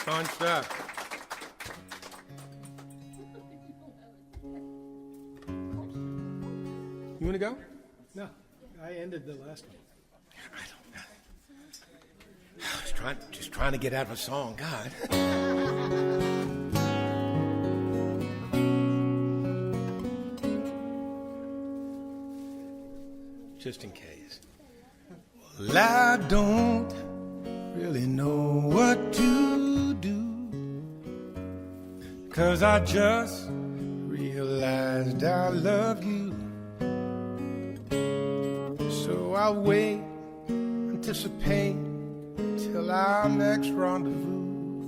Fun stuff. You want to go? No, I ended the last one. I don't know. I was just trying to get out of a song. God. Just in case. Well, I don't really know what to do, 'cause I just realized I love you. So I wait, anticipate till our next rendezvous.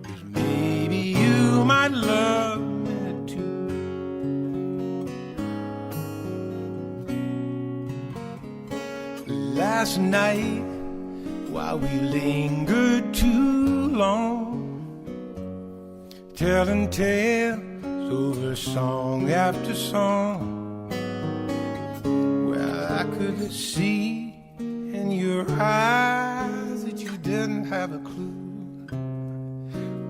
'Cause maybe you might love me too. Last night, while we lingered too long, telling tales over song after song, I could see in your eyes that you didn't have a clue.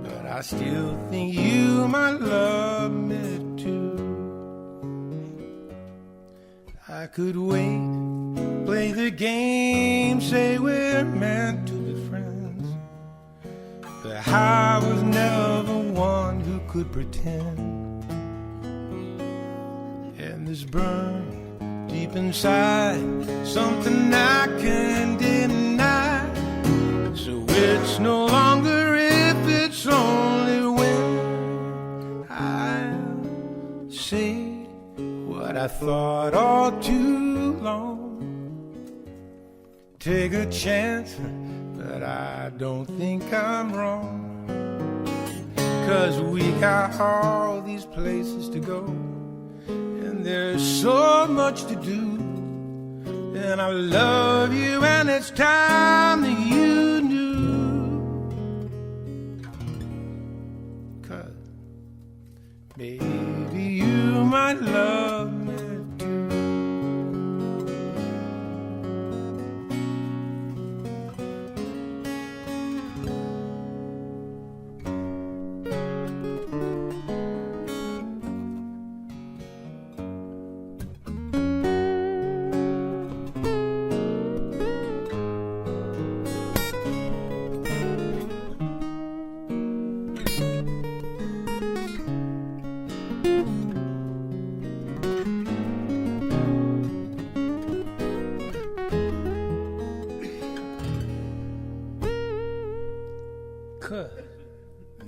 But I still think you might love me too. I could wait, play the game, say we're meant to be friends. But I was never one who could pretend. And this burn deep inside, something I can't deny. So it's no longer if, it's only when I say what I thought all too long. Take a chance, but I don't think I'm wrong. 'Cause we got all these places to go, there's so much to do, and I love you, and it's time that you knew. 'Cause maybe you might love me too.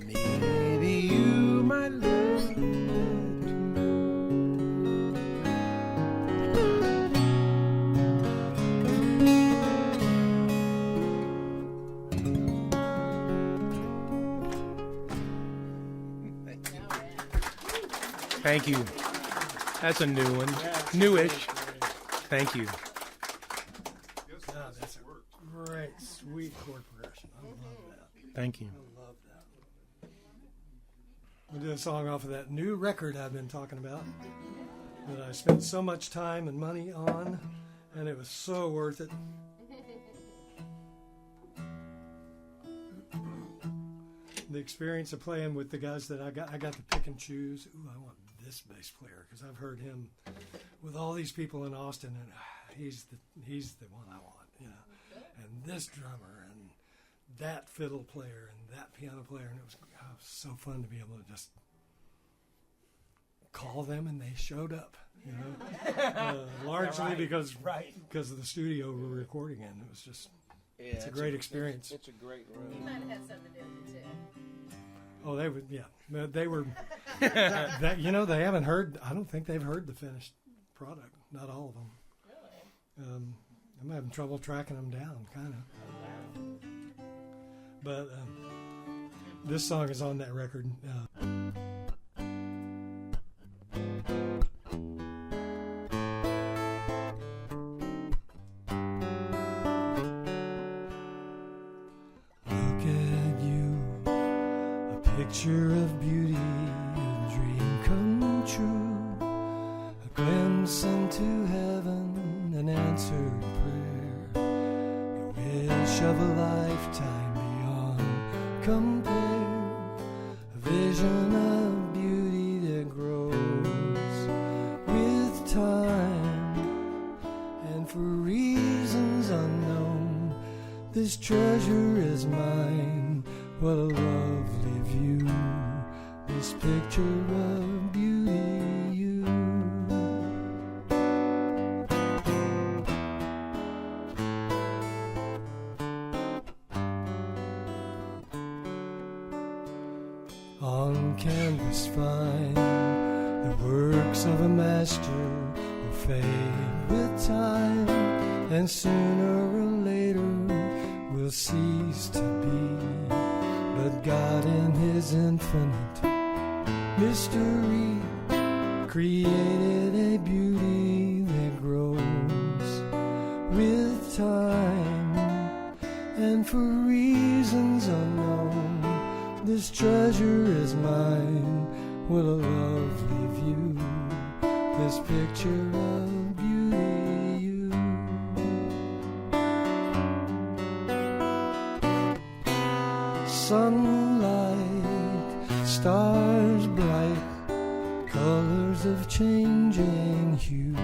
Maybe you might love me too. Thank you. That's a new one. Newish. Thank you. God, that's a great, sweet chord progression. I love that. Thank you. I love that. We did a song off of that new record I've been talking about that I spent so much time and money on, and it was so worth it. The experience of playing with the guys that I got to pick and choose. Ooh, I want this bass player because I've heard him with all these people in Austin, and he's the one I want, you know. And this drummer and that fiddle player and that piano player, and it was so fun to be able to just call them and they showed up, you know. Largely because of the studio we're recording in. It was just it's a great experience. It's a great room. You might have had something to do with it too. Oh, they would, yeah. They were, that, you know, they haven't heard, I don't think they've heard the finished product. Not all of them. Really? I'm having trouble tracking them down, kind of. But this song is on that record. Look at you, a picture of beauty, a dream come true, a glimpse into heaven, an answered prayer, the wish of a lifetime beyond compare. A vision of beauty that grows with time, and for reasons unknown, this treasure is mine. What a lovely view, this picture of beauty, you. On canvas fine, the works of a master will fade with time, and sooner or later will cease to be. But God in His infinite mystery created a beauty that grows with time, and for reasons unknown, this treasure is mine. What a lovely view, this picture of beauty, you. Sunlight, stars bright, colors of changing hue.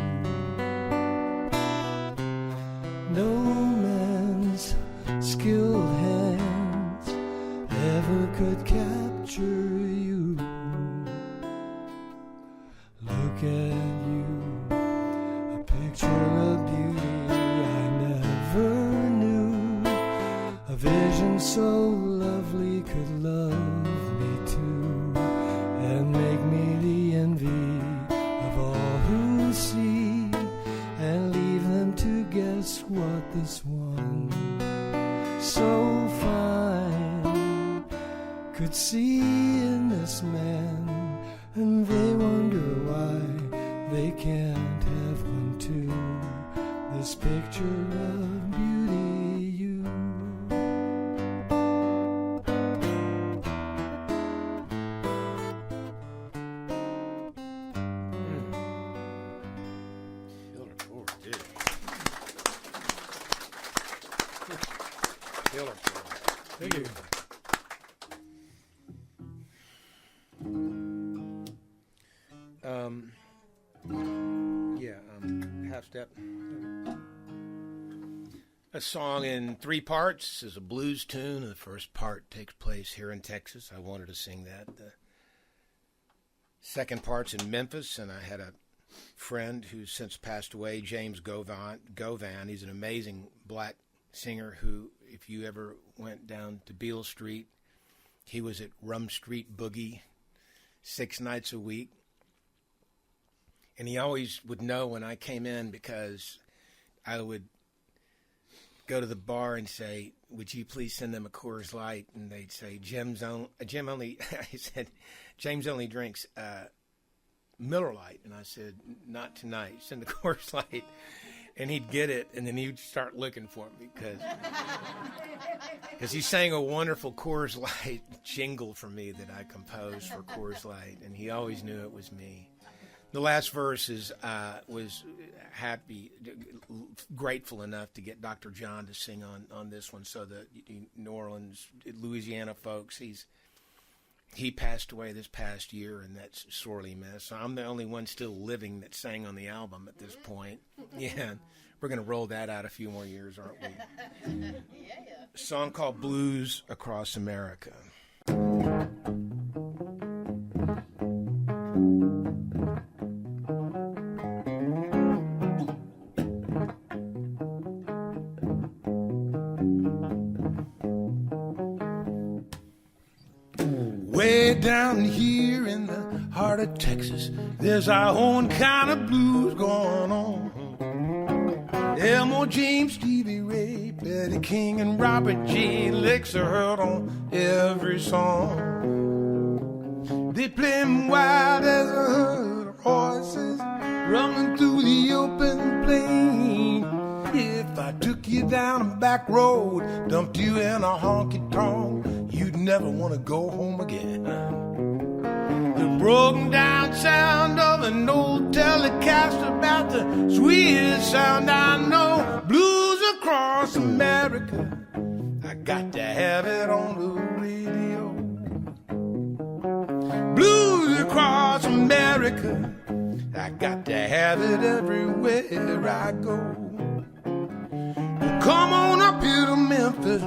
No man's skilled hands ever could capture you. Look at you, a picture of beauty I never knew. A vision so lovely could love me too, and make me the envy of all who see, and leave them to guess what this one so fine could see in this man, and they wonder why they can't have one too. This picture of beauty, you. Killer chord, dude. Killer chord. Thank you. Half step. A song in 3 parts. This is a blues tune. The first part takes place here in Texas. I wanted to sing that. The second part's in Memphis, and I had a friend who's since passed away, James Govan. He's an amazing black singer who, if you ever went down to Beale Street, he was at Rum Street Boogie 6 nights a week. And he always would know when I came in, because I would go to the bar and say, "Would you please send them a Coors Light?" And they'd say, Jim only, I said, "James only drinks Miller Lite." And I said, "Not tonight, send the Coors Light." And he'd get it, and then he'd start looking for me, because he sang a wonderful Coors Light jingle for me that I composed for Coors Light, and he always knew it was me. The last verse was grateful enough to get Dr. John to sing on this one, so the New Orleans, Louisiana folks, he passed away this past year, and that's sorely missed. So I'm the only one still living that sang on the album at this point. Yeah, we're going to roll that out a few more years, aren't we? Yeah. A song called Blues Across America. Way down here in the heart of Texas, there's our own kind of blues going on. Elmore James, Stevie Ray, Betty King, and Robert G. Licks are heard on every song. They play 'em wild as a herd of horses running through the open plain. If I took you down a back road, dumped you in a honky-tonk, you'd never want to go home again. The broken down sound of an old telecast about the sweetest sound I know. Blues across America, I got to have it on the radio. America. I got to have it everywhere I go. Well, come on up here to Memphis,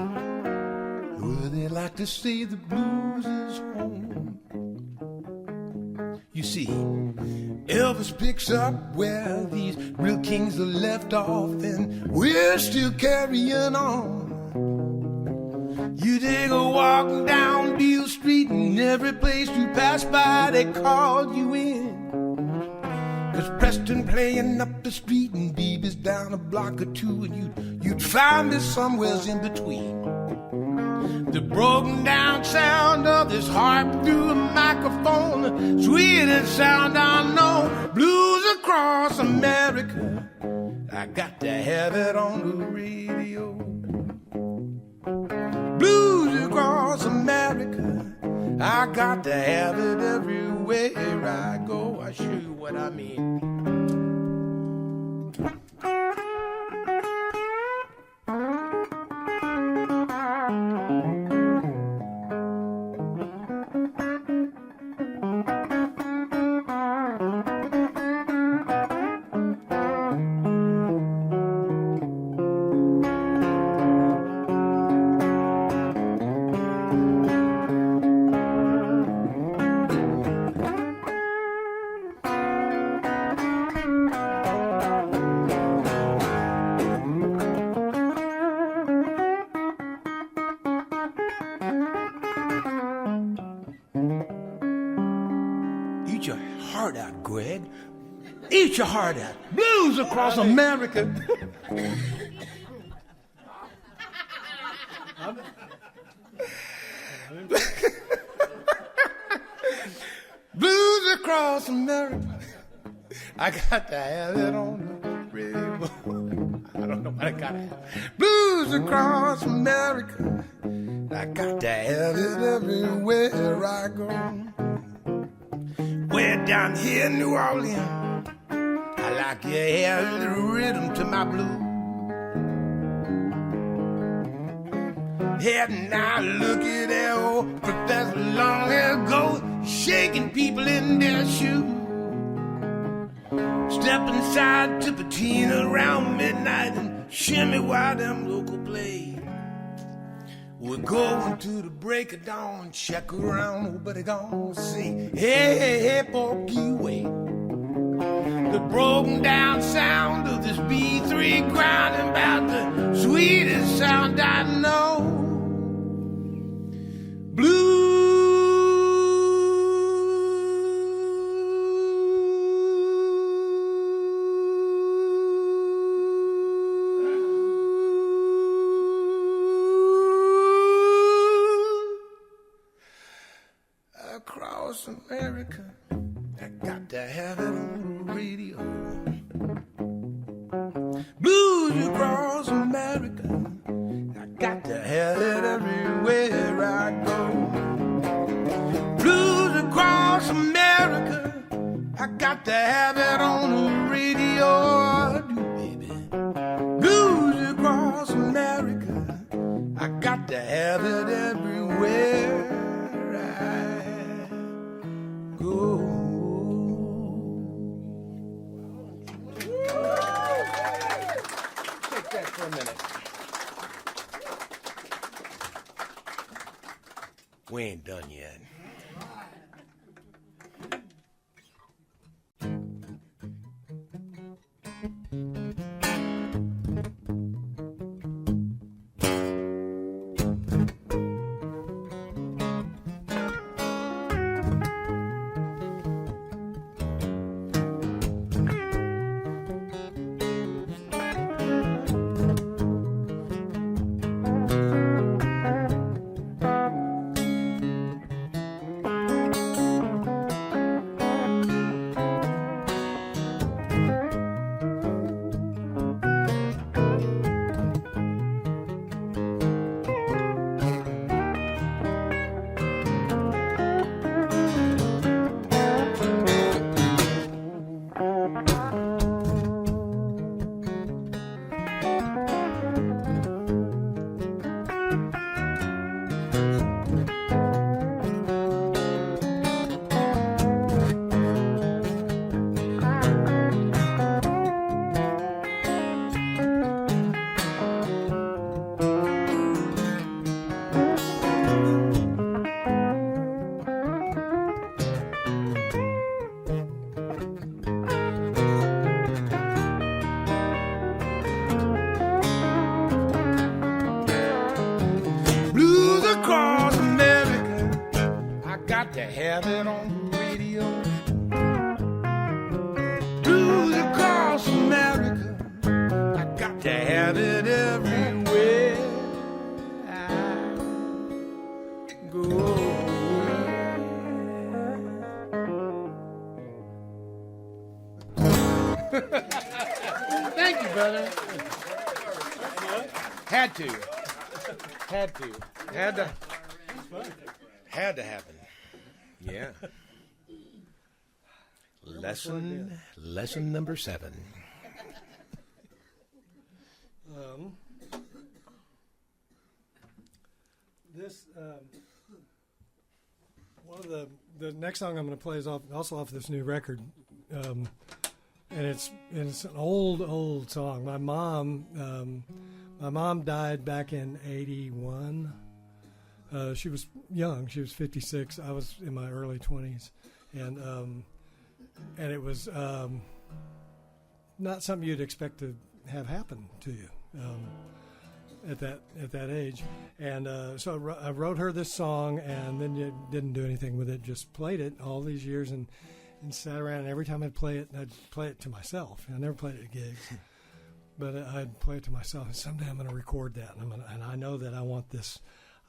where they like to say the blues is home. You see, Elvis picks up where these real kings are left off, and we're still carrying on. You take a walk down Beale Street, and every place you pass by, they call you in. 'Cause Preston playing up the street, and Beavis down a block or two, and you'd find this somewheres in between. The broken down sound of this harp through a microphone, the sweetest sound I know. Blues across America, I got to have it on the radio. Blues across America, I got to have it everywhere I go. I show you what I mean. Eat your heart out, Greg. Eat your heart out. Blues across America. Blues across America. I got to have it on the radio. I don't know what I got to have. Blues across America. I got to have it everywhere I go. Way down here in New Orleans, I like your hair, the rhythm to my blues. Yeah, now look at that old Professor long ago, shaking people in their shoes. Step inside to patina around midnight and shimmy while them local play. We're going to the break of dawn, check around, nobody gonna say, hey, hey, hey, Porky, wait. The broken down sound of this B3 grinding about the sweetest sound I know. Across America, I got to have it on the radio. Blues across America, I got to have it everywhere I go. Blues across America, I got to have it on the radio. I do, baby. Blues across America, I got to have it everywhere. Take that for a minute. We ain't done yet. to have it on the radio. Blues across America, I got to have it everywhere I go. Thank you, brother. Had to happen. Yeah. Lesson number 7. One of the next song I'm going to play is also off this new record, and it's an old song. My mom died back in '81. She was young. She was 56. I was in my early 20s, and it was not something you'd expect to have happen to you at that age. And so I wrote her this song, and then didn't do anything with it. Just played it all these years, and sat around. And every time I'd play it to myself. I never played it at gigs, but I'd play it to myself. And someday I'm going to record that, and I know that I want this.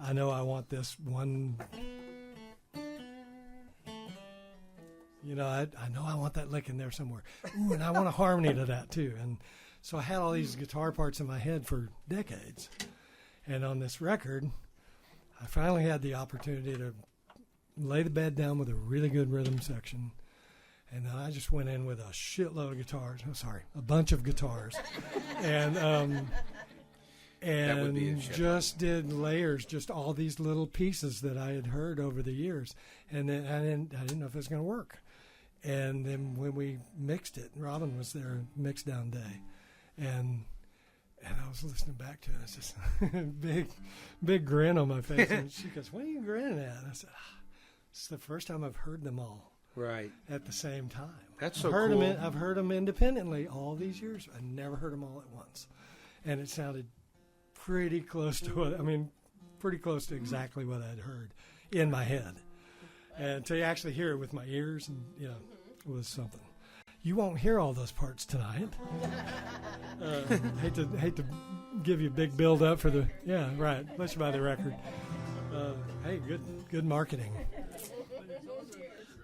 I know I want this one. You know, I know I want that lick in there somewhere. Ooh, and I want a harmony to that too. And so I had all these guitar parts in my head for decades. And on this record, I finally had the opportunity to lay the bed down with a really good rhythm section. And then I just went in with a shitload of guitars. A bunch of guitars. And just did layers, just all these little pieces that I had heard over the years. And then I didn't know if it was going to work. And then when we mixed it, Robin was there, mix down day. And I was listening back to it. It's just big grin on my face. And she goes, "What are you grinning at?" And I said, "It's the first time I've heard them all right at the same time. That's so cool. cool. I've heard them independently all these years. I never heard them all at once, and it sounded pretty close to pretty close to exactly what I'd heard in my head. And to actually hear it with my ears, and it was something. You won't hear all those parts tonight. Hate to give you a big build up for the right. Let's buy the record. Hey, good marketing.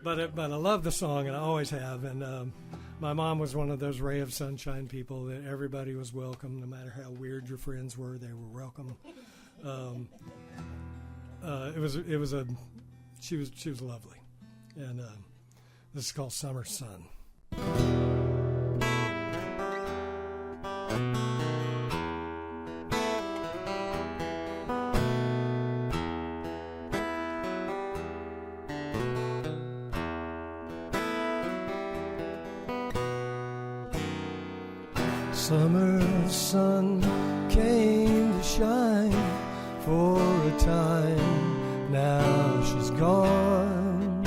But I love the song, and I always have. And my mom was one of those ray of sunshine people that everybody was welcome, no matter how weird your friends were. They were welcome. She was lovely, and this is called Summer Sun. Summer sun came to shine for a time. Now she's gone.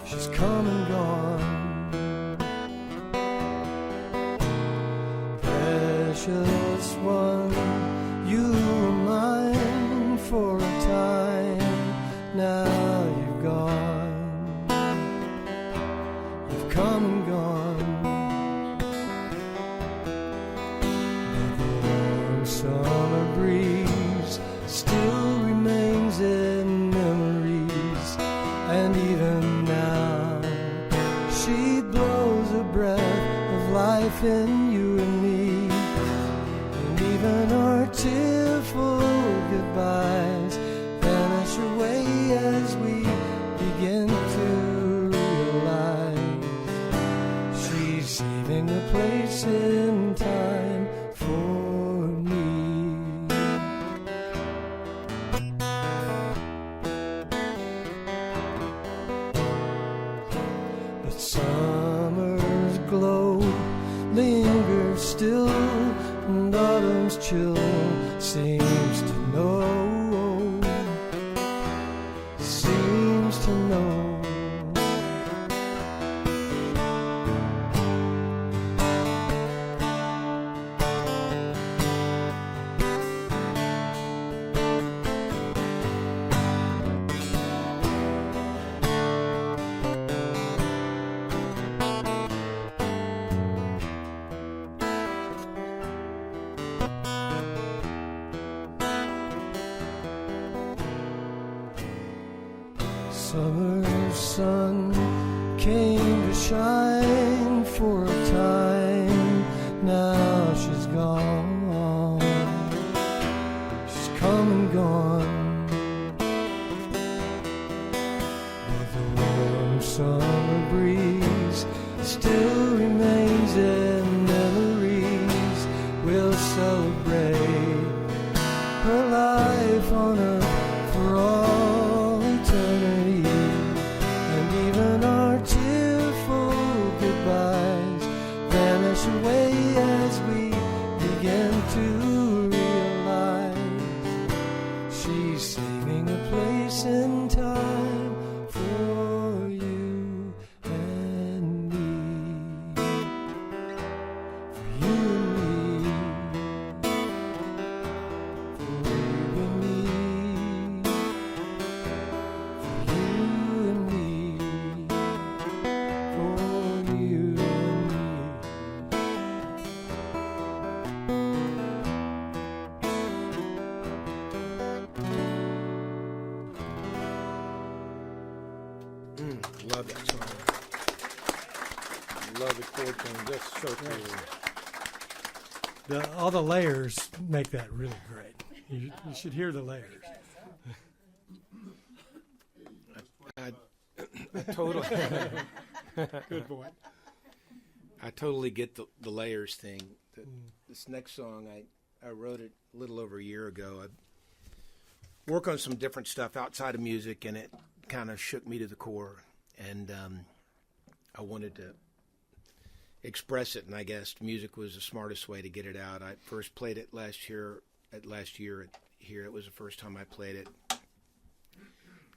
She's come and gone. Precious one, you were mine for a time. Now you've gone. You've come and gone. Summer breeze still remains in memories, and even now she blows a breath of life in you and me. And even our tearful goodbyes Summer sun came to shine for a time. Now she's gone. She's come and gone. But the warm summer breeze still remains, and memories will celebrate her life on earth for all eternity. And even our tearful goodbyes vanish away as we begin to realize she's saving a place in time for you and me. For you and me. For you and me. For you and me. For you and Love that song. Love the chord tone. That's so cool. All the layers make that really great. You should hear the layers. I totally, Good boy. I totally get the layers thing. This next song, I wrote it a little over a year ago. I work on some different stuff outside of music, and it kind of shook me to the core. And I wanted to express it, and I guess music was the smartest way to get it out. I first played it last year here. It was the first time I played it.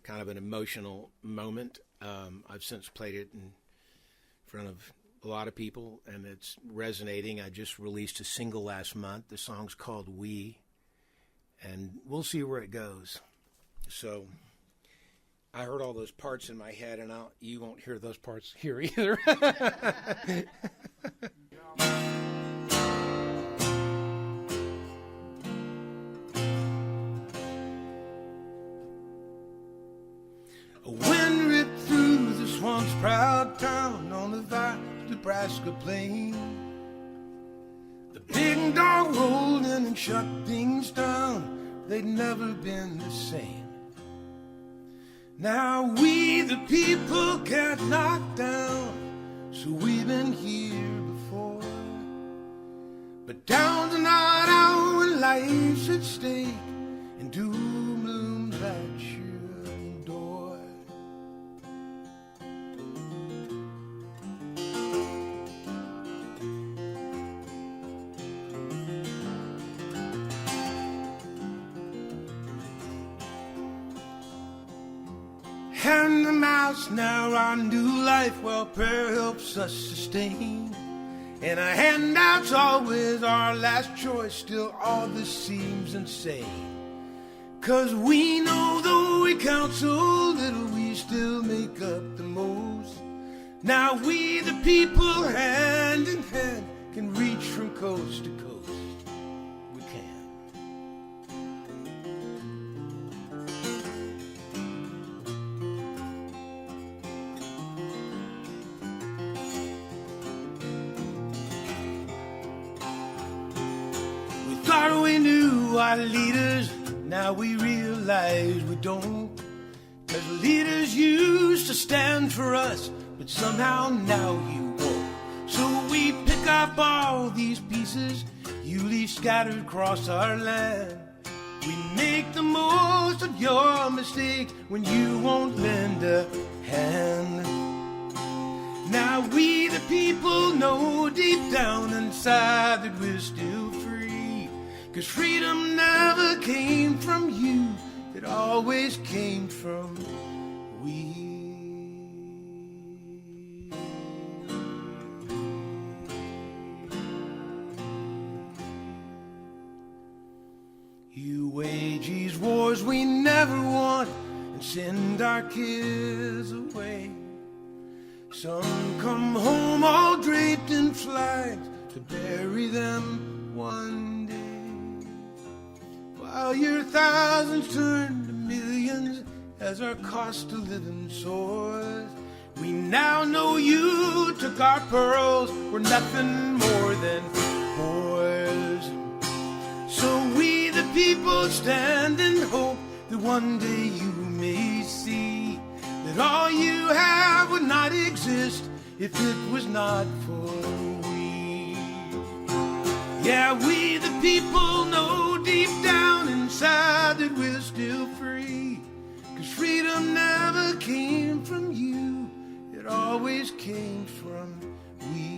Kind of an emotional moment. I've since played it in front of a lot of people, and it's resonating. I just released a single last month. The song's called We, and we'll see where it goes. So I heard all those parts in my head, and you won't hear those parts here either. A wind ripped through the swamp's proud town on the vast Nebraska plain. The big dog rolled in and shut things down. They'd never been the same. Now we the people can't knock down, so we've been here before. But down's not out when life's at stake, and doom looms at your door. Hand the mouse now our new life while prayer helps us sustain. And our handout's always our last choice, still all this seems insane. 'Cause we know though we count so little, we still make up the most. Now we the people hand in hand can reach from coast to coast. We can. Thought we knew our leaders, now we realize we don't. 'Cause leaders used to stand for us, but somehow now you won't. So we pick up all these pieces you leave scattered across our land. We make the most of your mistakes when you won't lend a hand. Now we the people know deep down inside that we're still free. 'Cause freedom never came from you, it always came from we. You wage these wars we never want and send our kids away. Some come home all draped in flags to bury them one day. While your thousands turn to millions as our cost of living soars. We now know you took our pearls, we're nothing more than boys. So we the people stand in hope that one day you may see that all you have would not exist if it was not for we. Yeah, we the people know deep down inside that we're still free, 'cause freedom never came from you, it always came from we.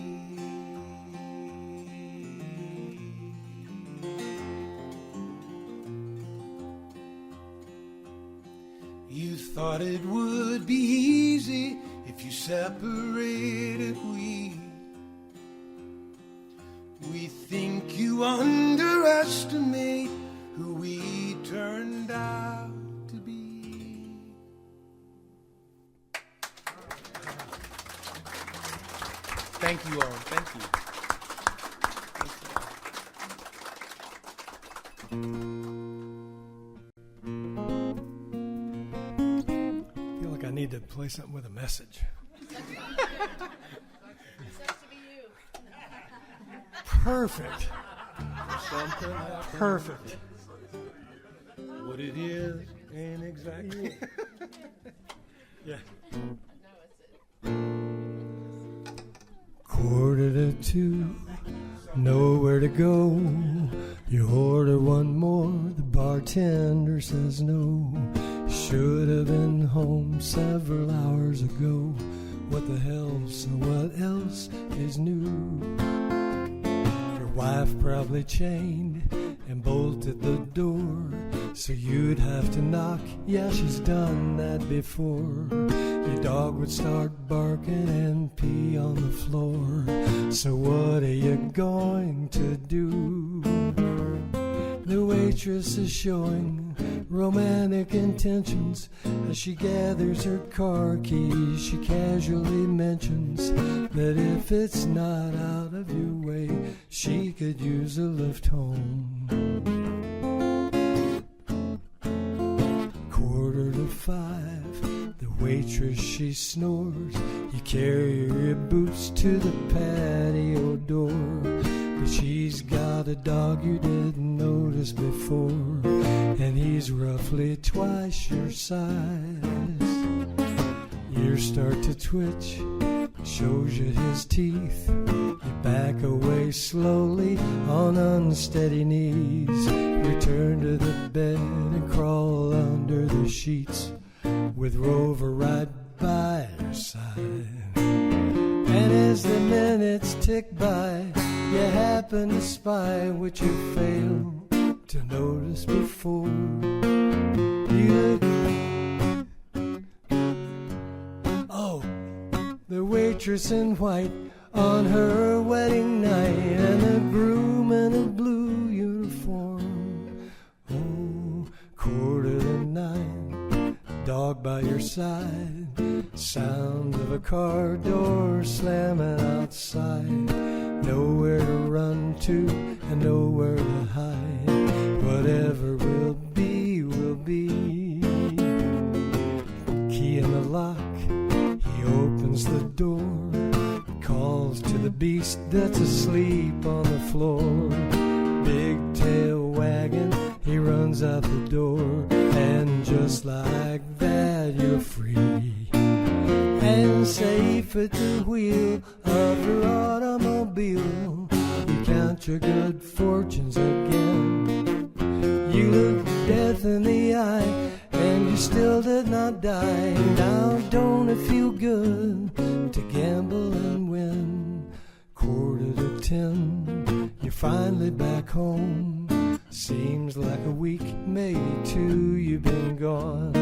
You thought it would be easy if you separated we. We think you underestimate who we turned out to be. Thank you all. Thank you. I feel like I need to play something with a message. Perfect. Perfect. What it is ain't exactly. Yeah. No, it's 1:45, nowhere to go. You order one more, the bartender says no. Should have been home several hours ago. What the hell, so what else is new? Your wife probably chained and bolted the door, so you'd have to knock. Yeah, she's done that before. Your dog would start barking and pee on the floor. So what are you going to do? The waitress is showing romantic intentions as she gathers her car keys. She casually mentions that if it's not out of your way, she could use a lift home. 4:45, the waitress she snores. You carry your boots to the patio door, but she's got a dog you didn't notice before, and he's roughly twice your size. Ears start to twitch, shows you his teeth. You back away slowly on unsteady knees. Return to the bed and crawl under the sheets with Rover right by your side. And as the minutes tick by, you happen to spy what you failed to notice before. You the waitress in white on her wedding night, and the groom in a blue uniform. 9:15, dog by your side, sound of a car door slamming outside. Nowhere to run to and nowhere to hide. Whatever will be, will be. Key in the lock, he opens the door, calls to the beast that's asleep on the floor. Big tail wagging, he runs out the door, and just like that you're free and safe at the wheel of your automobile. You count your good fortunes again. You look death in the eye, and you still did not die. Now don't it feel good to gamble and win? 10:15, you're finally back home. Seems like a week, maybe two, you've been gone.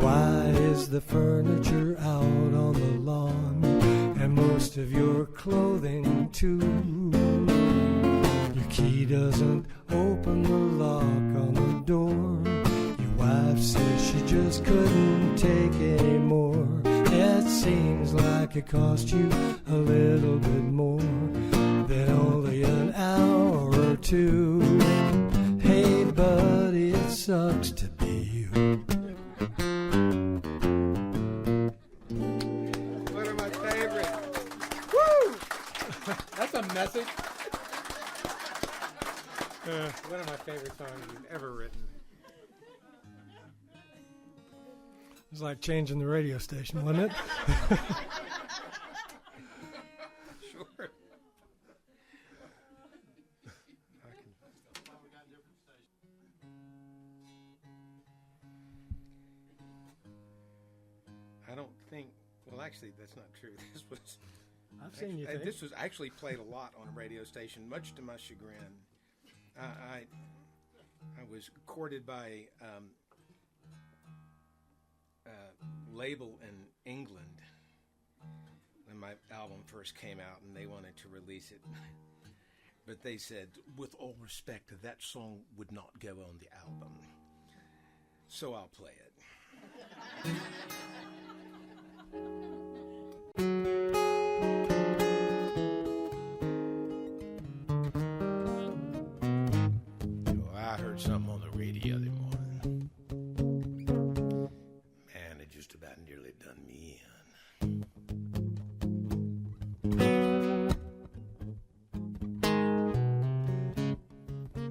Why is the furniture out on the lawn, and most of your clothing too? Your key doesn't open the lock on the door. Your wife says she just couldn't take any more. It seems like it cost you a little bit more than only an hour or two. Hey buddy, it sucks to be you. One of my favorite songs you've ever written. It's like changing the radio station, wasn't it? Sure. I don't think. Well, actually, that's not true. This was. I've seen you think. This was actually played a lot on a radio station, much to my chagrin. I was courted by a label in England when my album first came out, and they wanted to release it. But they said, with all respect, that song would not go on the album. So I'll play it. I heard something on the radio the other morning. Man, it just about nearly done me in.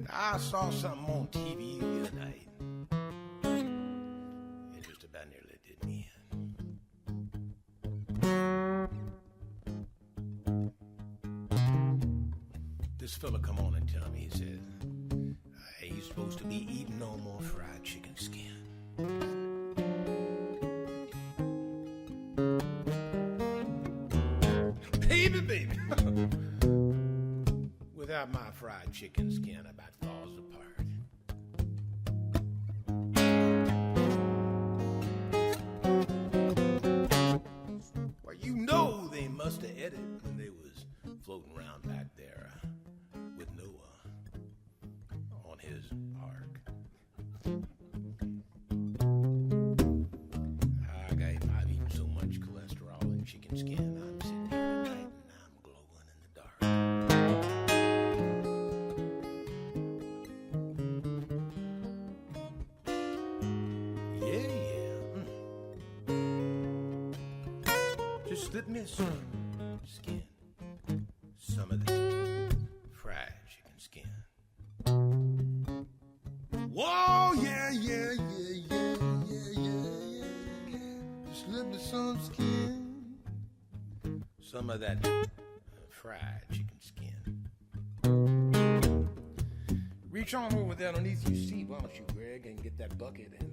I saw something on TV the other night. It just about nearly did me in. This fella come on and tell me, he said, he's supposed to be eating no more fried chicken skin. Baby. Without my fried chicken skin, I about falls apart. Well, you know they must have ate it when they was floating around back there with Noah on his ark. I've eaten so much cholesterol and chicken skin, I'm sitting here tonight and I'm glowing in the dark. Yeah. Just slip me some skin. Some of that fried chicken skin. Whoa, yeah. Slip me some skin. Some of that fried chicken skin. Reach on over there underneath your seat, why don't you, Greg, and get that bucket and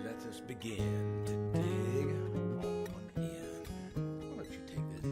let us begin to dig on in. Why don't you take this?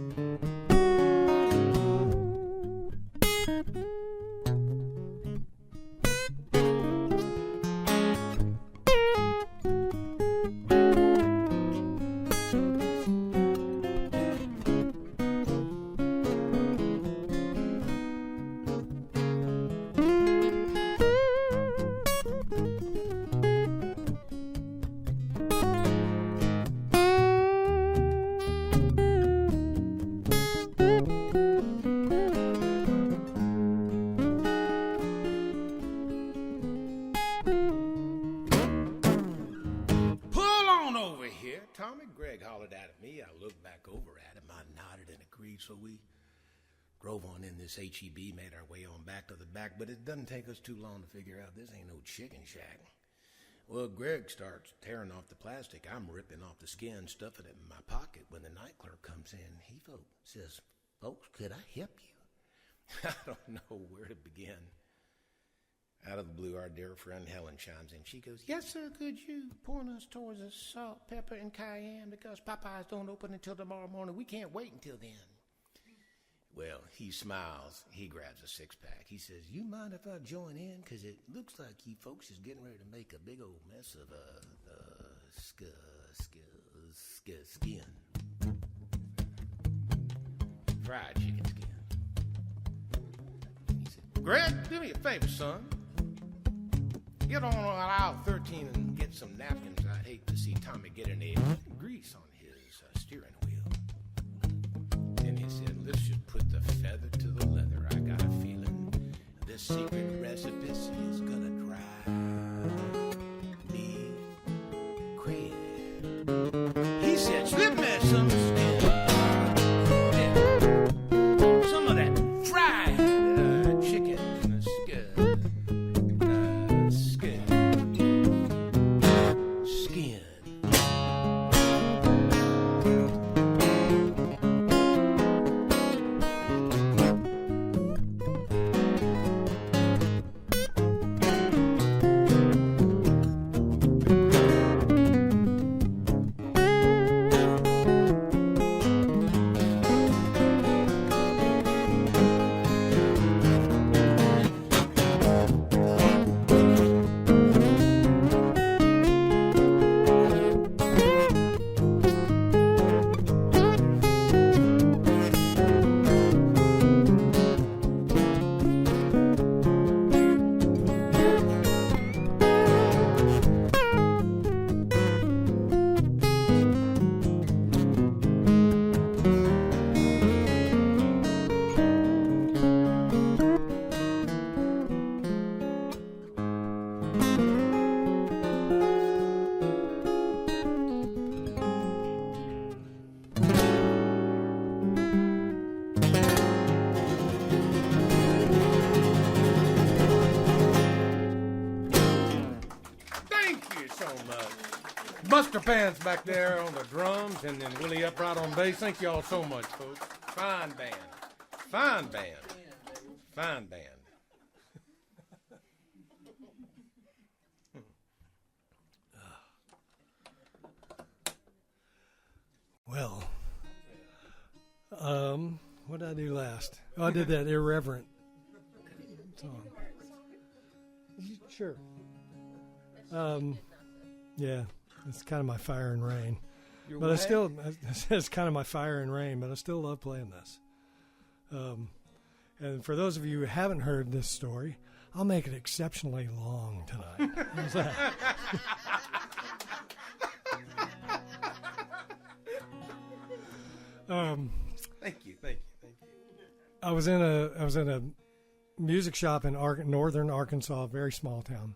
Tommy, Greg hollered at me. I looked back over at him. I nodded and agreed, so we drove on in this HEB, made our way on back to the back, but it doesn't take us too long to figure out this ain't no chicken shack. Well, Greg starts tearing off the plastic. I'm ripping off the skin, stuffing it in my pocket. When the night clerk comes in, he says, "Folks, could I help you?" I don't know where to begin. Out of the blue, our dear friend Helen chimes in. She goes, "Yes, sir, could you point us towards the salt, pepper, and cayenne? Because Popeyes don't open until tomorrow morning. We can't wait until then." Well, he smiles. He grabs a six-pack. He says, "You mind if I join in? Because it looks like you folks is getting ready to make a big old mess of skin. Fried chicken skin." He said, "Greg, do me a favor, son. Get on aisle 13 and get some napkins. I'd hate to see Tommy get any grease on his steering wheel." Then he said, "Let's just put the feather to the leather. I got a feeling this secret recipe is gonna drive me crazy." He said, "Slip me some skin. Yeah. Some of that Buster Pants back there on the drums, and then Willie Upright on bass. Thank you all so much, folks. Fine band. Fine band. Fine band. Well, what did I do last? Oh, I did that irreverent song. Sure. Yeah, it's kind of my fire and rain. It's kind of my fire and rain, but I still love playing this. And for those of you who haven't heard this story, I'll make it exceptionally long tonight. How's that? Thank you. I was in a music shop in northern Arkansas, a very small town.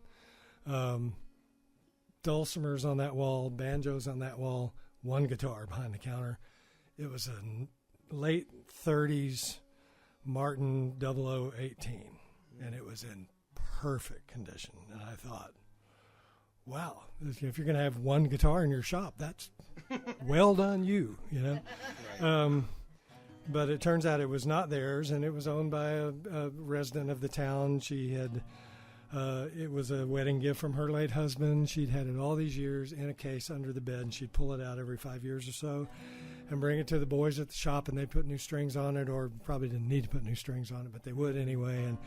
Dulcimers on that wall, banjos on that wall, one guitar behind the counter. It was a late 30s Martin 0018, and it was in perfect condition. And I thought, wow, if you're going to have one guitar in your shop, that's well done you know. But it turns out it was not theirs, and it was owned by a resident of the town. She had, it was a wedding gift from her late husband. She'd had it all these years in a case under the bed, and she'd pull it out every 5 years or so and bring it to the boys at the shop, and they'd put new strings on it, or probably didn't need to put new strings on it, but they would anyway, and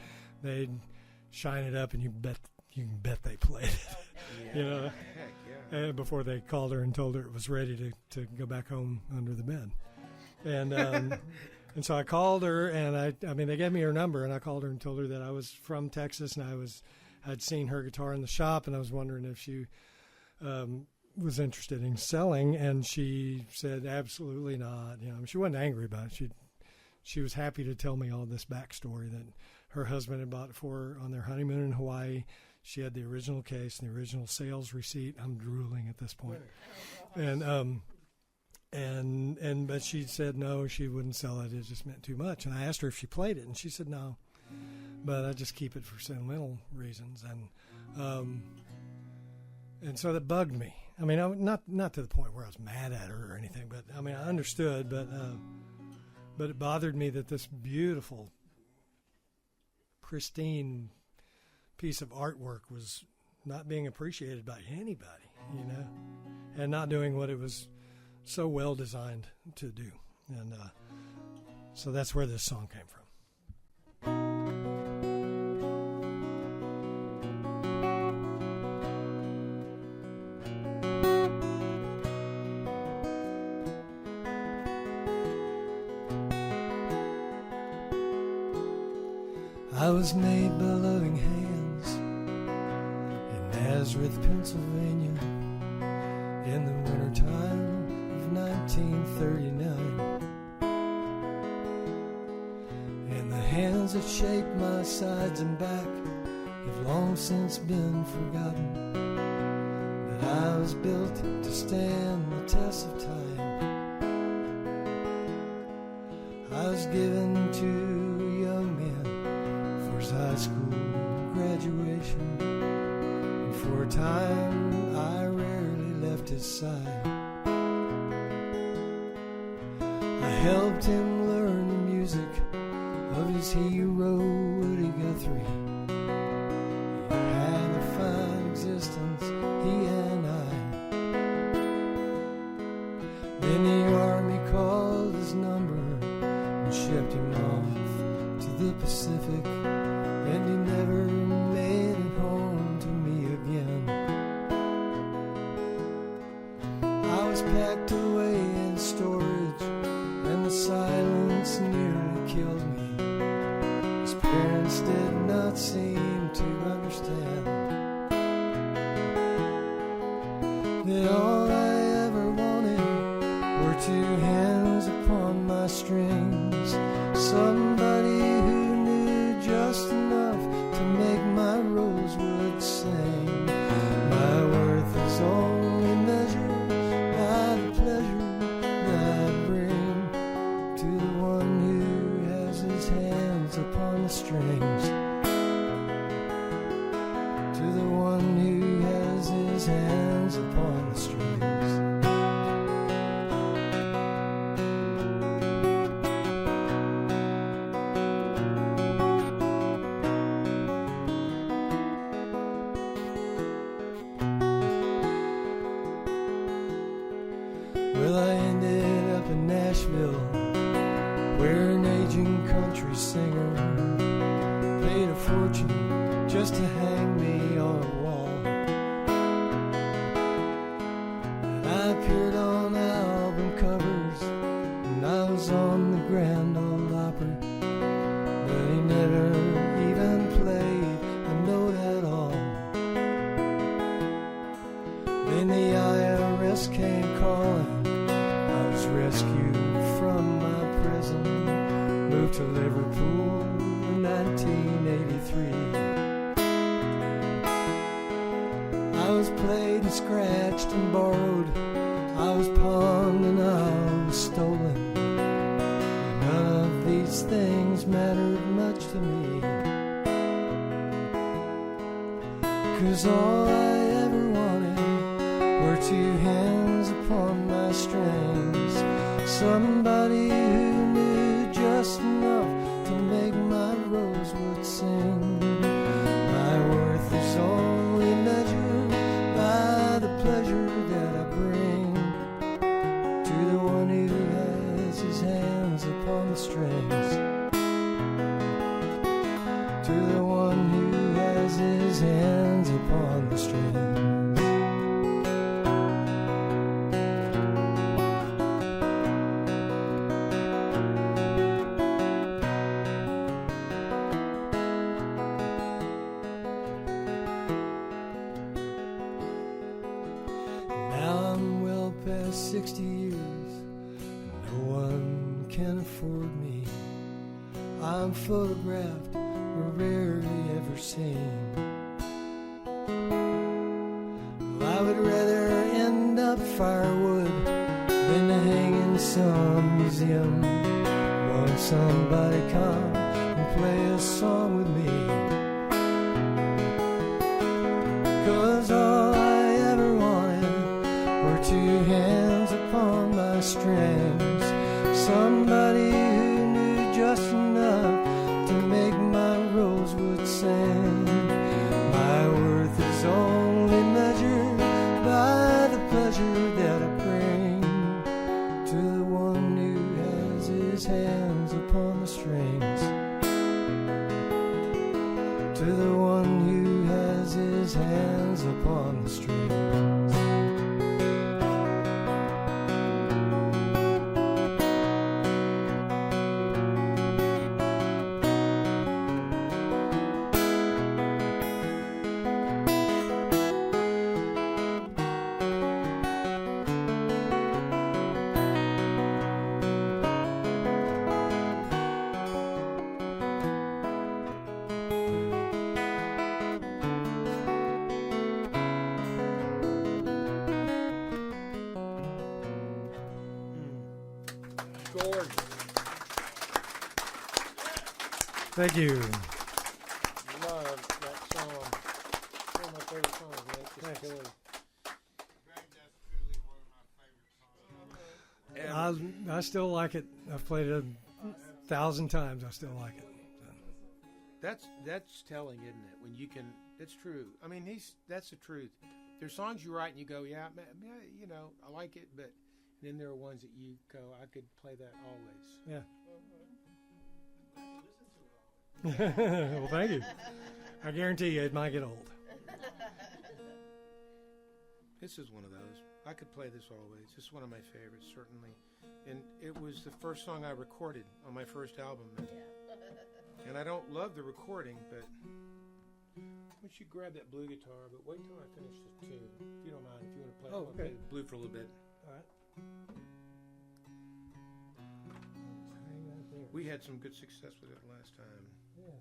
they'd shine it up, and you can bet they played it, you know. Heck yeah. Before they called her and told her it was ready to go back home under the bed. And and so I called her, and I mean, they gave me her number, and I called her and told her that I was from Texas, and I'd seen her guitar in the shop, and I was wondering if she was interested in selling, and she said absolutely not. You know, she wasn't angry about it. She was happy to tell me all this backstory that her husband had bought it for her on their honeymoon in Hawaii. She had the original case and the original sales receipt. I'm drooling at this point. And but she said no, she wouldn't sell it. It just meant too much. And I asked her if she played it, and she said no. But I just keep it for sentimental reasons. And so that bugged me. I mean, not to the point where I was mad at her or anything, but I mean, I understood, but it bothered me that this beautiful, pristine piece of artwork was not being appreciated by anybody, you know, and not doing what it was so well designed to do. And so that's where this song came from. I was made by loving hands in Nazareth, Pennsylvania, in the wintertime of 1939. And the hands that shaped my sides and back have long since been forgotten. But I was built to stand the test of time. I was given to young men for his high school graduation, and for a time I rarely left his side. I helped him learn the music of his hero Woody Guthrie. He had a fine existence, he and I. Then the army called his number and shipped him off to the Pacific, and he never made it home to me again. I was packed away in storage, and the silence nearly killed me. His parents did not seem to understand that all I ever wanted were two hands upon my strings, somebody who knew just enough to make my rosewood sing. My worth is only measured by the pleasure that I bring to the one who has his hands upon the strings, to the one who has his hands upon the strings. singer paid a fortune just to hang me on a wall. And I appeared on album covers, and I was on the Grand Ole Opry, but he never even played a note at all. Then the IRS came calling. I was rescued from my prison, moved to Liverpool in 1983. I was played and scratched and borrowed, I was pawned and I was stolen. None of these things mattered much to me, 'cause all I ever wanted were two hands upon my strings, somebody who knew just enough to make my rosewood sing. My worth is only measured by the pleasure that I bring to the one who has his hands upon the strings, to the one who has his hands upon the strings. Now I'm well past 60 years, no one can afford me. I'm photographed or rarely ever seen. Well, I would rather end up firewood than to hang in some museum. Won't somebody come and play a song with me? 'Cause all I ever wanted were two hands upon my strings, somebody who knew just enough to make my rosewood sing. My worth is only measured by the pleasure that I bring to the one who has his hands upon the strings, to the one who has his hands upon the strings. Thank you. Love that song. One of my favorite songs, man. It's just killer. I still like it. I've played it 1,000 times. I still like it. That's telling, isn't it? When you can, it's true. I mean, that's the truth. There's songs you write and you go, yeah, you know, I like it, but then there are ones that you go, I could play that always. Yeah. Well, thank you. I guarantee you it might get old. This is one of those. I could play this always. This is one of my favorites, certainly. And it was the first song I recorded on my first album. And I don't love the recording, but once you grab that blue guitar, but wait till I finish the tune. If you don't mind, if you want to play, Oh, okay. play blue for a little bit. All right. We had some good success with it last time. Yeah.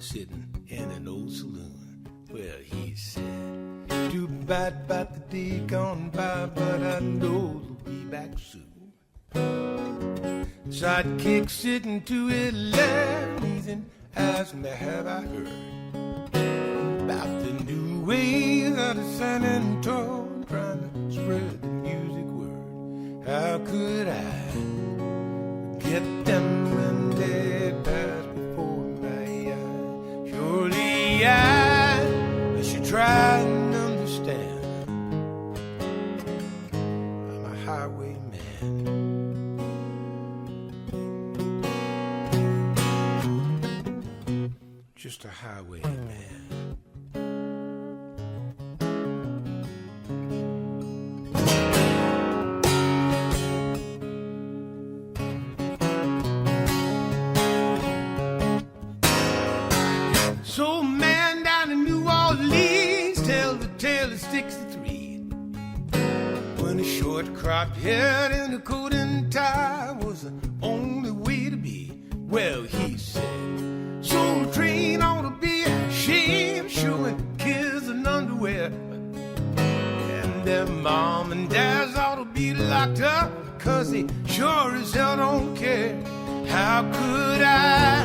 sitting in an old saloon. Well, he said, too bad about the day gone by, but I know they'll be back soon. Sidekick sitting to his left, and asked me, have I heard about the new ways out of San Antonio, trying to spread the music word? How could I get them when they pass before my eyes? Surely I should try and understand. I'm a highwayman. Just a highwayman. So man down in New Orleans tells the tale of 63, when a short-cropped head and a coat and tie was the only way to be. Well, he said, Soul Train ought to be ashamed, showing kids in underwear, and their mom and dads ought to be locked up, 'cause they sure as hell don't care. How could I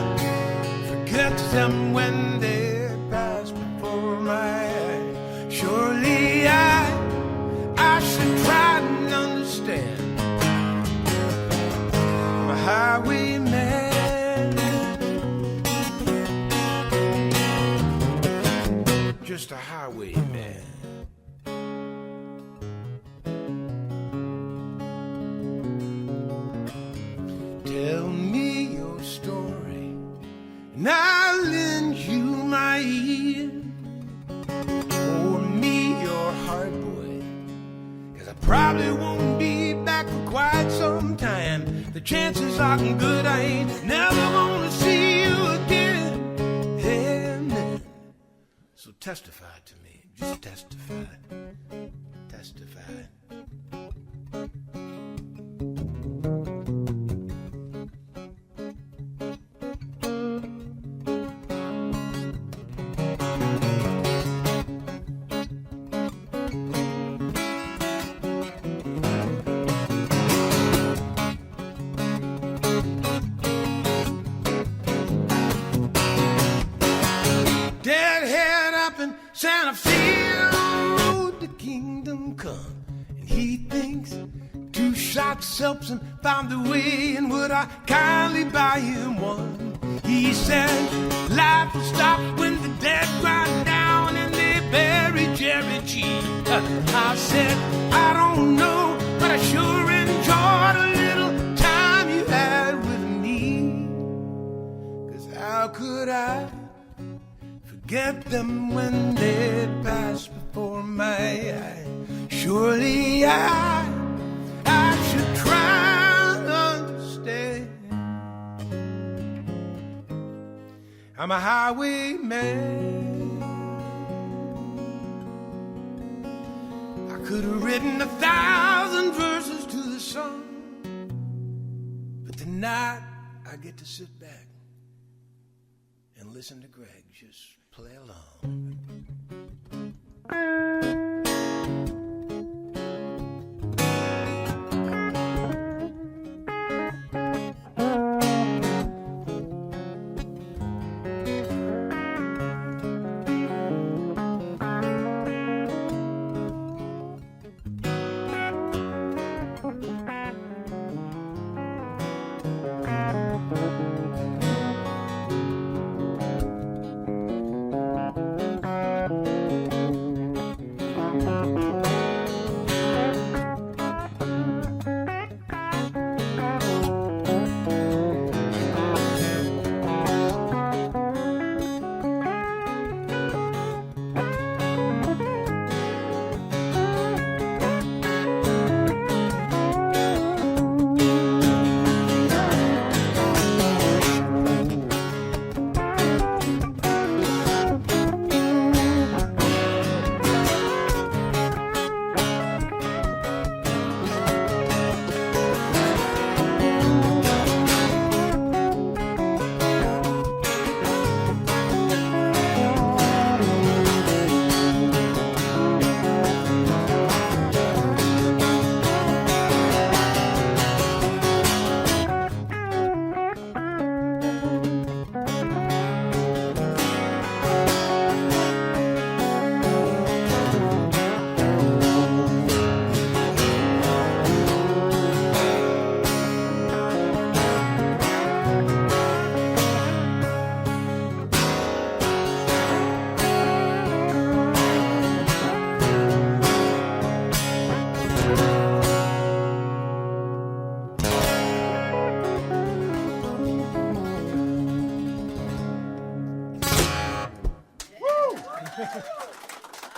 forget them when they pass before my eyes? Surely I should try and understand. I'm a highwayman, just a highwayman. Tell me your story, and I'll lend you my ear. Pour me your heart, boy, 'cause I probably won't be back for quite some time. The chances are good I ain't never gonna see you again. Amen. So testify to me, just testify, testify. Santa Fe road to kingdom come, and he thinks 2 shots helps him find the way, and would I kindly buy him one? He said life will stop when the dead grind down and they bury Jerry G. I said I don't know, but I sure enjoyed a little time you had with me, 'cause how could I get them when they pass before my eyes? Surely I should try to understand. I'm a highwayman. I could have written 1,000 verses to the song, but tonight I get to sit back and listen to Greg just play along.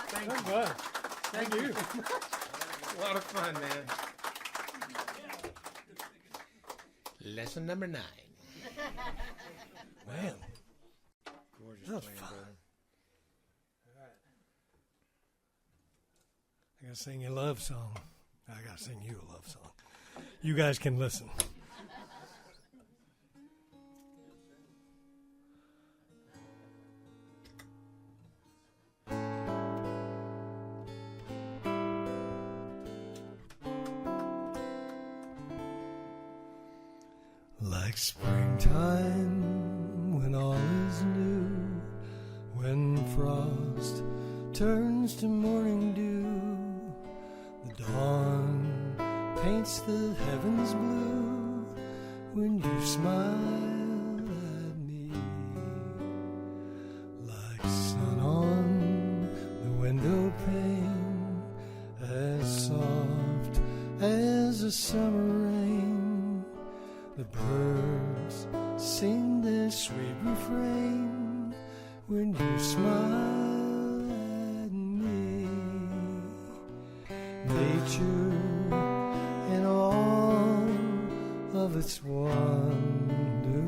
Thank you. Thank you. A lot of fun, man. Lesson number 9. Man, Gorgeous that was playing, fun. brother. I gotta sing you a love song. I gotta sing you a love song. You guys can listen. Like springtime when all is new, when frost turns to morning dew, the dawn paints the heavens blue, when you smile at me, like sun on the window pane, as soft as a summer rain. The birds sing their sweet refrain when you smile at me. Nature and all of its wonder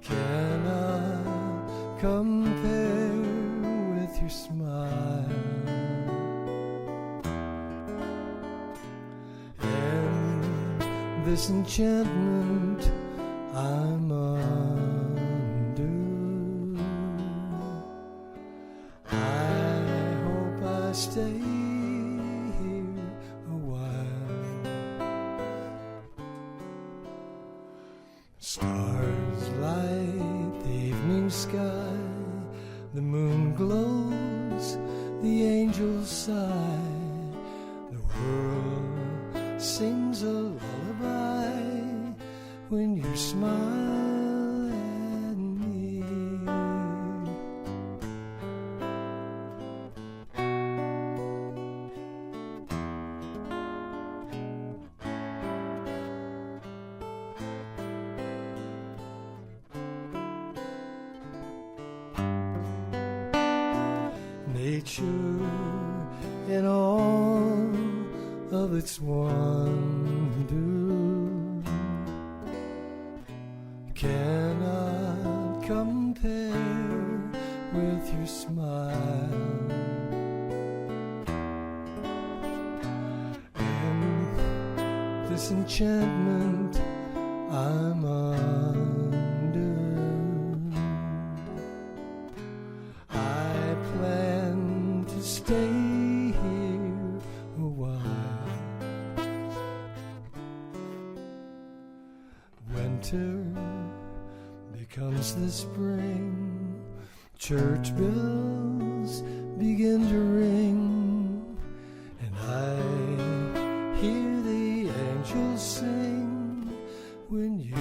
cannot compare with your smile. This enchantment I'm under. I hope I stay here a while. Stars light the evening sky, the moon glows, the angels sigh, the world sings a lullaby when you smile at me. Nature and all of its wonder cannot compare with your smile. And this enchantment I'm under, I plan to stay here a while. Winter becomes the spring, church bells begin to ring, and I hear the angels sing when you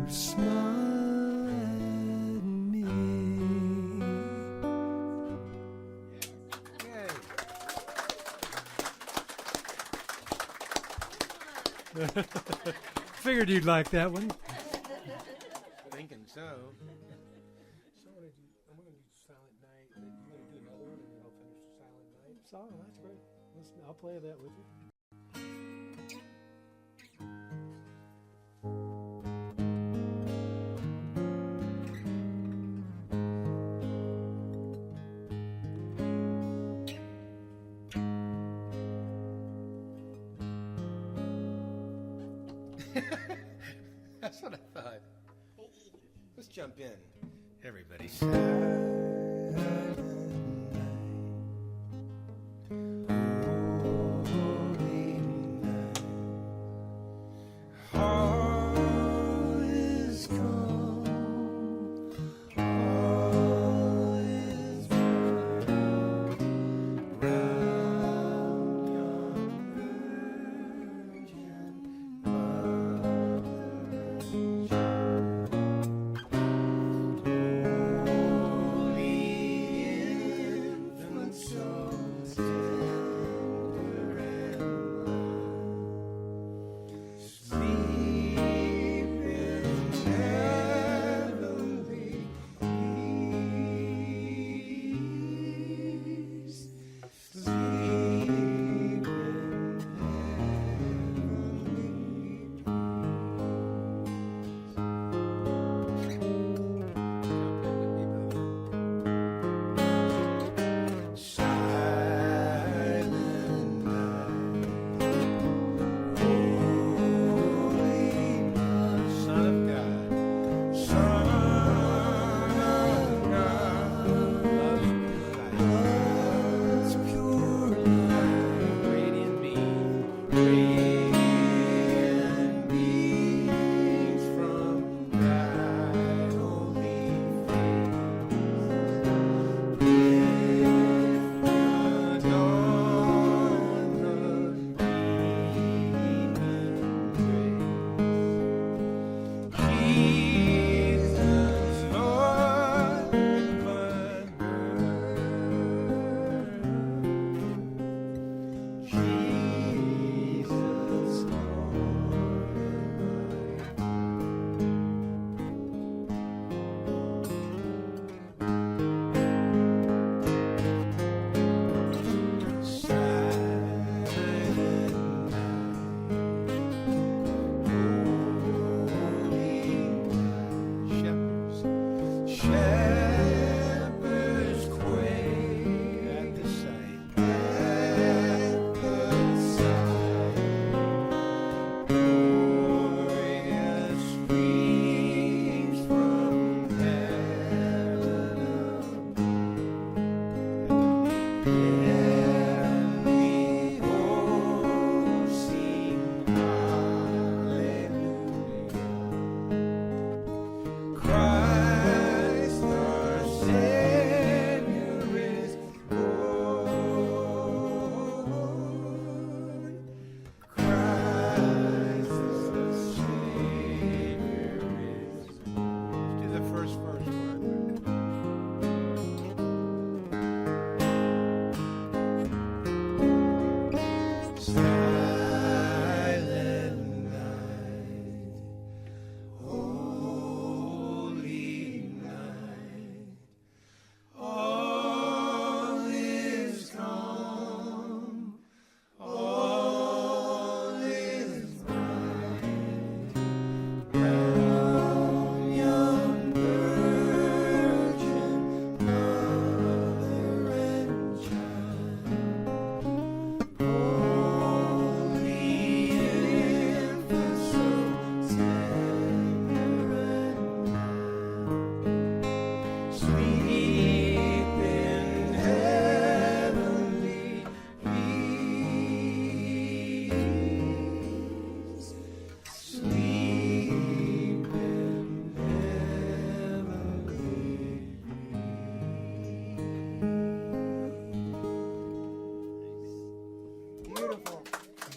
smile at me. Figured you'd like that one. Thinking so. So I'm going to do Silent Night, and then you're going to do another one, and then I'll finish the Silent Night. So that's great. I'll play that with you. That's what I thought. Let's jump in. Everybody. Silent night. Holy night. All is calm. All is bright. Round yon virgin mother. Holy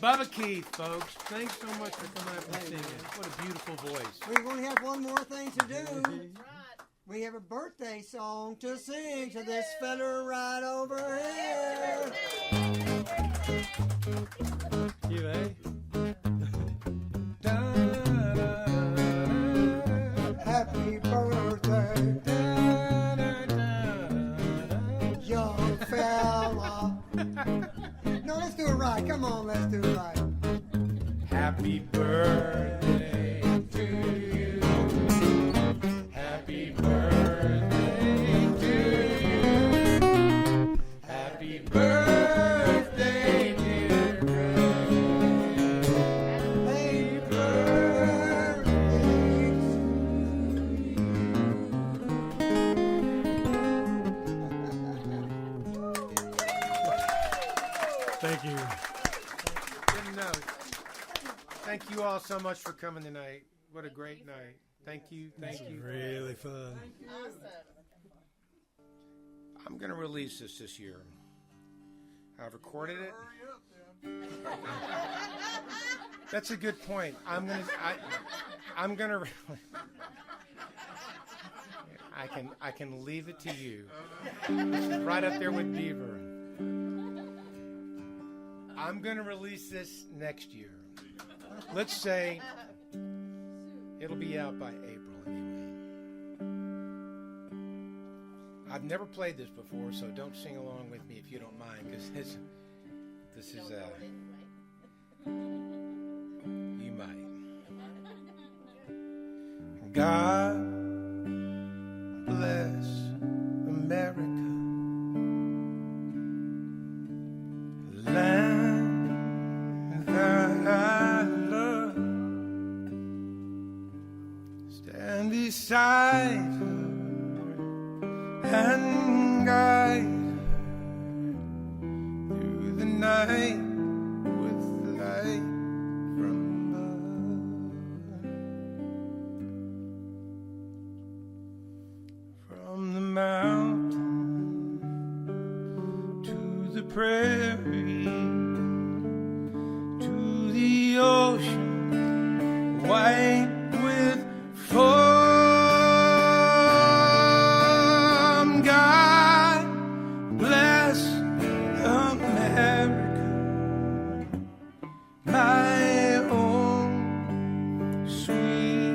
Bubba Keith, folks. Thanks so much for coming up and singing. What a beautiful voice. We only have one more thing to do. Right. We have a birthday song to sing to this fella right over here. You, eh? Happy birthday, young fella. No, let's do it right. Come on, let's do it right. Happy birthday to you. Happy birthday to you. Happy birthday, dear Greg. Happy birthday Thank you. Didn't know. Thank you all so much for coming tonight. What a great night. Thank you. Thank you. Really fun. Awesome. I'm going to release this year. I've recorded it. That's a good point. I'm gonna. I can leave it to you. Right up there with Beaver. I'm gonna release this next year. Let's say it'll be out by April anyway. I've never played this before, so don't sing along with me if you don't mind, because this is Don't know it anyway. you might. God bless America, land that I love. Stand beside her and guide her through the night with the light from above. From the mountain to the prairie to the ocean, white with foam. God bless America, my own sweet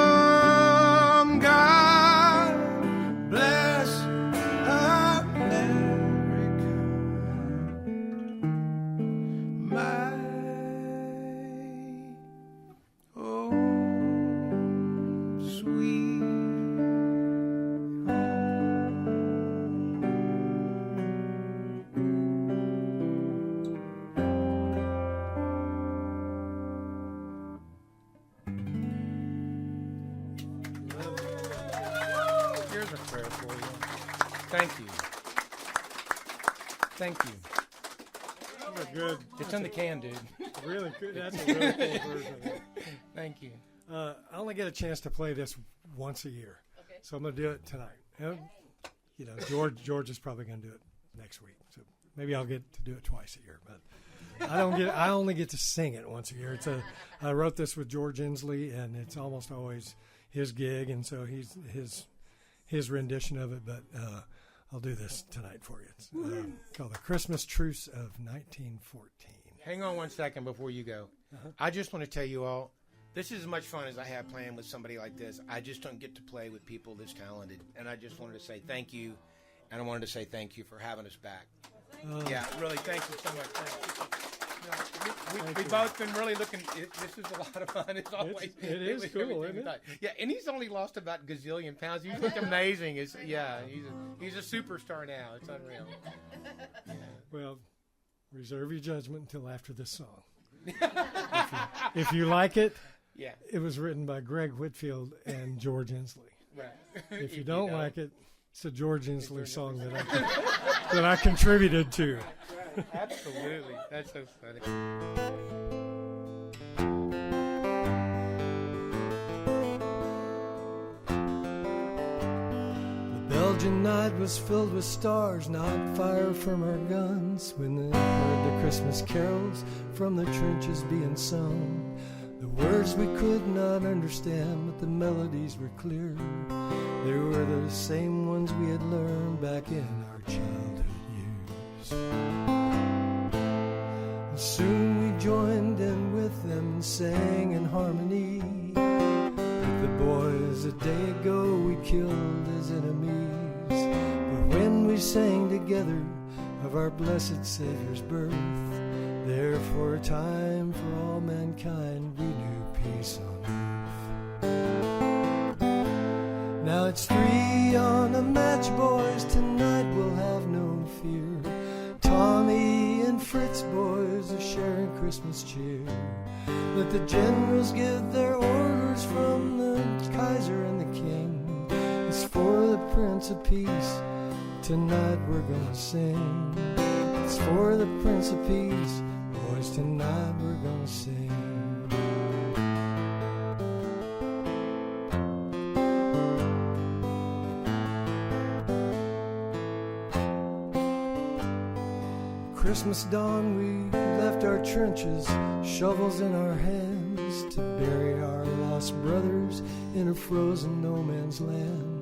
home. God bless America, my own sweet Here's a prayer for you. Thank you. Thank you. That was good. It's in the can, dude. Really good. That's a really cool version of it. Thank you. I only get a chance to play this once a year, Okay. so I'm going to do it tonight. And, you know, George is probably going to do it next week, so maybe I'll get to do it twice a year. But I only get to sing it once a year. I wrote this with George Inslee, and it's almost always his gig, and so his rendition of it. But I'll do this tonight for you. It's called "The Christmas Truce of 1914." Hang on one second before you go. I just want to tell you all, this is as much fun as I have playing with somebody like this. I just don't get to play with people this talented. And I just wanted to say thank you. And I wanted to say thank you for having us back. Yeah, really, thank you so much. We've both been really looking. This is a lot of fun. It's always it is cool, everything isn't we it? thought. Yeah, and he's only lost about a gazillion pounds. He's looked amazing. He's a superstar now. It's unreal. Well, reserve your judgment until after this song. If you like it, Yeah, it was written by Greg Whitfield and George Inslee. right. If you don't like it, it's a George Inslee song that I contributed to. Absolutely. That's so funny. The Georgia night was filled with stars, not fire from our guns. When they heard the Christmas carols from the trenches being sung, the words we could not understand, but the melodies were clear. They were the same ones we had learned back in our childhood years. And soon we joined in with them and sang in harmony. With the boys a day ago we killed as enemies. But when we sang together of our blessed Savior's birth, there for a time for all mankind we knew peace on earth. Now it's 3 on a match, boys, tonight we'll have no fear. Tommy and Fritz, boys, are sharing Christmas cheer. Let the generals give their orders from the Kaiser and the King. It's for the Prince of Peace, tonight we're gonna sing. It's for the Prince of Peace, boys, tonight we're gonna sing. Christmas dawn we left our trenches, shovels in our hands, to bury our lost brothers in a frozen no man's land.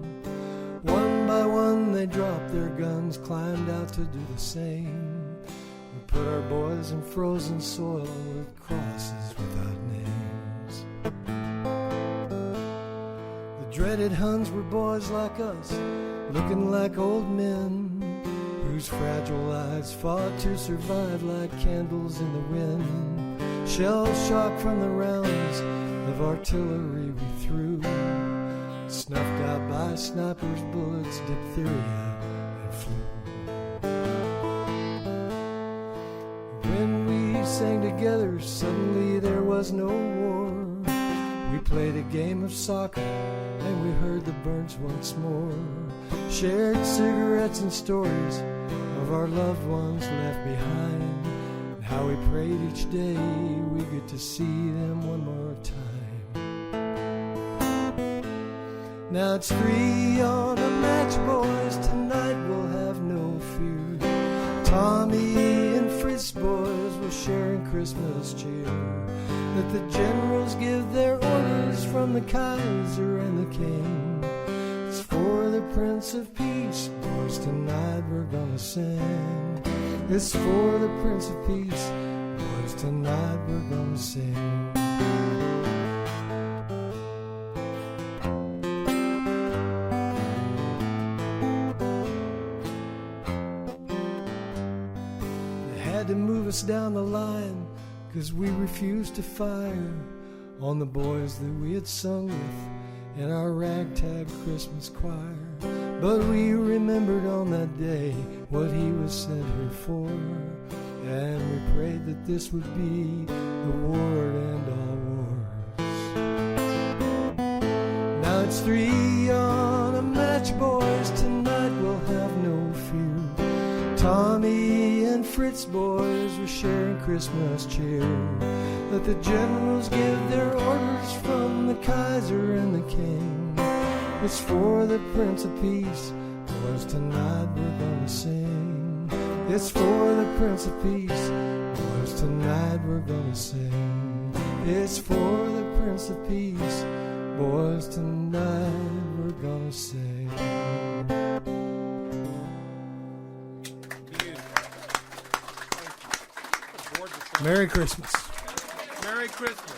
One by one they dropped their guns, climbed out to do the same. We put our boys in frozen soil with crosses without names. The dreaded Huns were boys like us, looking like old men, whose fragile lives fought to survive like candles in the wind. Shell shock from the rounds of artillery we threw, snuffed out by snipers' bullets, diphtheria and flu. When we sang together, suddenly there was no war. We played a game of soccer and we heard the Burns once more. Shared cigarettes and stories of our loved ones left behind, and how we prayed each day we get to see them one more time. Now it's 3 on a match, boys, tonight we'll have no fear. Tommy and Fritz, boys, will share in Christmas cheer. Let the generals give their orders from the Kaiser and the King. It's for the Prince of Peace, boys, tonight we're gonna sing. It's for the Prince of Peace, boys, tonight we're gonna sing. They had to move us down the line, 'cause we refused to fire on the boys that we had sung with in our ragtag Christmas choir. But we remembered on that day what he was sent here for, and we prayed that this would be the war to end all wars. Now it's 3 on a match, boys, tonight we'll have no fear. Tommy and Fritz, boys, were sharing Christmas cheer. Let the generals give their orders from the Kaiser and the King. It's for the Prince of Peace, boys, tonight we're gonna sing. It's for the Prince of Peace, boys, tonight we're gonna sing. It's for the Prince of Peace, boys, tonight we're gonna sing. Merry Christmas. Merry Christmas.